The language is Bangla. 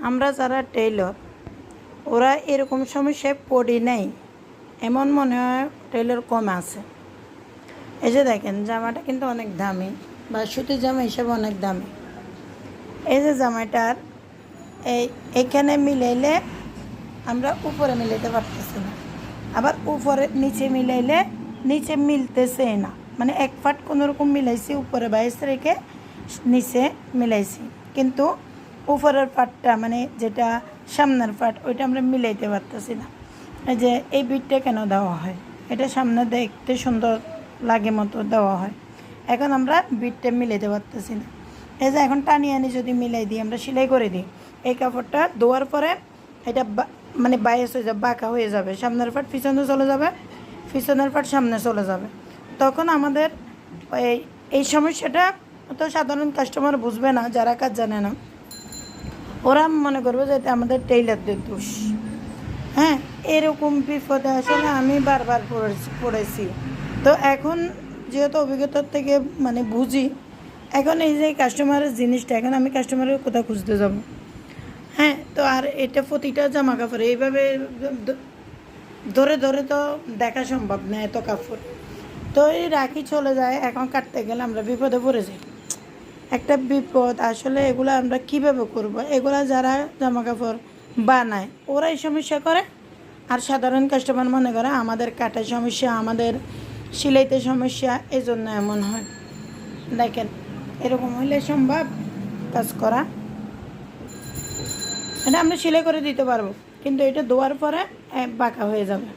আমরা যারা টেইলর ওরা এরকম সমস্যায় পড়ি নাই এমন মনে হয় টেইলর কম আছে। এই যে দেখেন জামাটা কিন্তু অনেক দামি বা সুতির জামা হিসেবে অনেক দামি। এই যে জামাটার এইখানে মিলাইলে আমরা উপরে মিলাইতে পারতেছি না, আবার উপরে নিচে মিলাইলে নিচে মিলতেছে না, মানে এক ফাট কোনোরকম মিলাইছি উপরে বাইশ রেখে নিচে মিলাইছি, কিন্তু উপরের পাটটা মানে যেটা সামনের পাট ওইটা আমরা মিলাইতে পারতেছি না। এই যে এই বিটটা কেন দেওয়া হয়, এটা সামনে দেখতে সুন্দর লাগে মতো দেওয়া হয়, এখন আমরা বিটটা মিলাইতে পারতেছি না। এই যে এখন টানি আনি যদি মিলাই দিই, আমরা সেলাই করে দিই, এই কাপড়টা ধোয়ার পরে এটা মানে বাইশ হয়ে যাবে, বাঁকা হয়ে যাবে, সামনের পাট পিছনে চলে যাবে, পিছনের পাট সামনে চলে যাবে। তখন আমাদের এই সমস্যাটা তো সাধারণ কাস্টমার বুঝবে না, যারা কাজ জানে না ওরা মনে করবে যে এটা আমাদের টেইলারদের দোষ। হ্যাঁ, এরকম বিপদে আসলে আমি বারবার পড়েছি। তো এখন যেহেতু অভিজ্ঞতার থেকে মানে বুঝি, এখন এই যে কাস্টমারের জিনিসটা এখন আমি কাস্টমারের কোথাও খুঁজতে যাব। হ্যাঁ, তো আর এটা প্রতিটা জামা কাপড় এইভাবে ধরে ধরে তো দেখা সম্ভব না, এত কাপড় তো এই রাখি চলে যায়। এখন কাটতে গেলে আমরা বিপদে পড়ে যাই, একটা বিপদ। আসলে এগুলো আমরা কীভাবে করব? এগুলা যারা জামা কাপড় বানায় ওরা এই সমস্যা করে, আর সাধারণ কাস্টমার মনে করে আমাদের কাটার সমস্যা, আমাদের সেলাইতে সমস্যা, এই জন্য এমন হয়। দেখেন এরকম হইলে সম্ভব কাজ করা? এটা আমরা সেলাই করে দিতে পারবো, কিন্তু এটা ধোয়ার পরে বাঁকা হয়ে যাবে।